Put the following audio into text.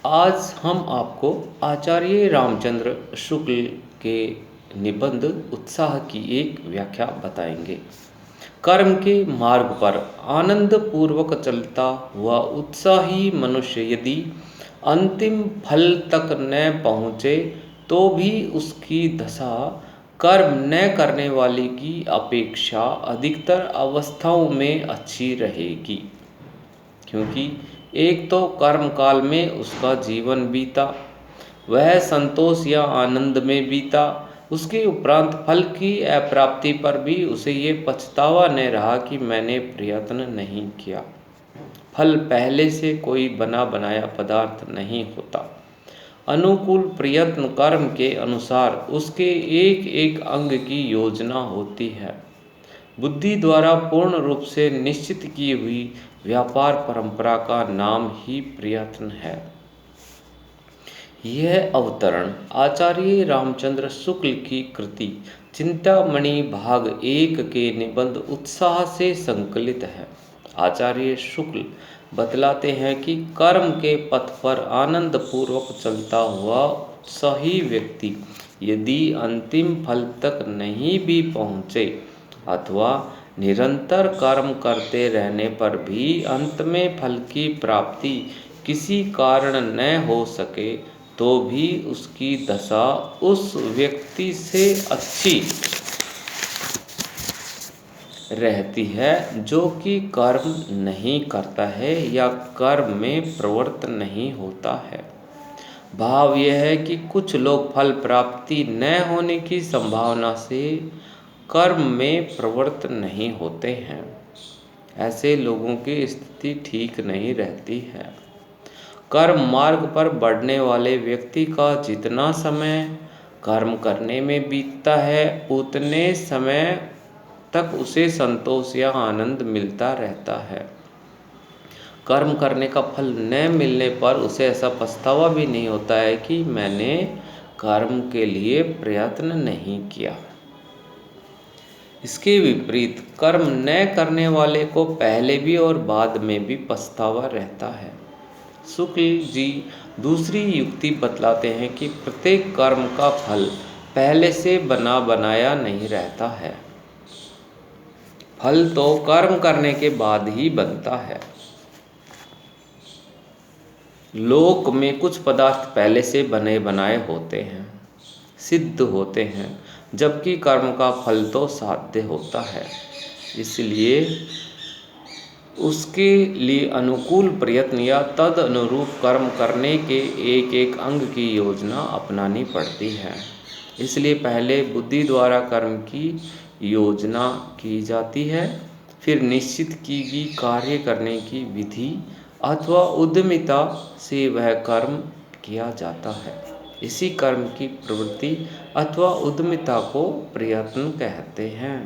आज हम आपको आचार्य रामचंद्र शुक्ल के निबंध उत्साह की एक व्याख्या बताएंगे। कर्म के मार्ग पर आनंद पूर्वक चलता हुआ उत्साही मनुष्य यदि अंतिम फल तक न पहुँचे तो भी उसकी दशा कर्म न करने वाले की अपेक्षा अधिकतर अवस्थाओं में अच्छी रहेगी, क्योंकि एक तो कर्म काल में उसका जीवन बीता, वह संतोष या आनंद में बीता। उसके उपरांत फल की अप्राप्ति पर भी उसे ये पछतावा न रहा कि मैंने प्रयत्न नहीं किया। फल पहले से कोई बना बनाया पदार्थ नहीं होता। अनुकूल प्रयत्न कर्म के अनुसार उसके एक एक अंग की योजना होती है। बुद्धि द्वारा पूर्ण रूप से निश्चित की हुई व्यापार परंपरा का नाम ही प्रयत्न है। यह अवतरण आचार्य रामचंद्र शुक्ल की कृति चिंतामणि भाग 1 के निबंध उत्साह से संकलित है। आचार्य शुक्ल बतलाते हैं कि कर्म के पथ पर आनंद पूर्वक चलता हुआ उत्साही व्यक्ति यदि अंतिम फल तक नहीं भी पहुँचे अथवा निरंतर कर्म करते रहने पर भी अंत में फल की प्राप्ति किसी कारण न हो सके तो भी उसकी दशा उस व्यक्ति से अच्छी रहती है जो कि कर्म नहीं करता है या कर्म में प्रवृत्त नहीं होता है। भाव यह है कि कुछ लोग फल प्राप्ति न होने की संभावना से कर्म में प्रवृत्त नहीं होते हैं। ऐसे लोगों की स्थिति ठीक नहीं रहती है। कर्म मार्ग पर बढ़ने वाले व्यक्ति का जितना समय कर्म करने में बीतता है उतने समय तक उसे संतोष या आनंद मिलता रहता है। कर्म करने का फल न मिलने पर उसे ऐसा पछतावा भी नहीं होता है कि मैंने कर्म के लिए प्रयत्न नहीं किया। इसके विपरीत कर्म न करने वाले को पहले भी और बाद में भी पछतावा रहता है। शुक्ल जी दूसरी युक्ति बतलाते हैं कि प्रत्येक कर्म का फल पहले से बना बनाया नहीं रहता है। फल तो कर्म करने के बाद ही बनता है। लोक में कुछ पदार्थ पहले से बने बनाए होते हैं, सिद्ध होते हैं, जबकि कर्म का फल तो साध्य होता है। इसलिए उसके लिए अनुकूल प्रयत्न या तद अनुरूप कर्म करने के एक एक अंग की योजना अपनानी पड़ती है। इसलिए पहले बुद्धि द्वारा कर्म की योजना की जाती है, फिर निश्चित की गई कार्य करने की विधि अथवा उद्यमिता से वह कर्म किया जाता है। इसी कर्म की प्रवृत्ति अथवा उद्यमिता को प्रयत्न कहते हैं।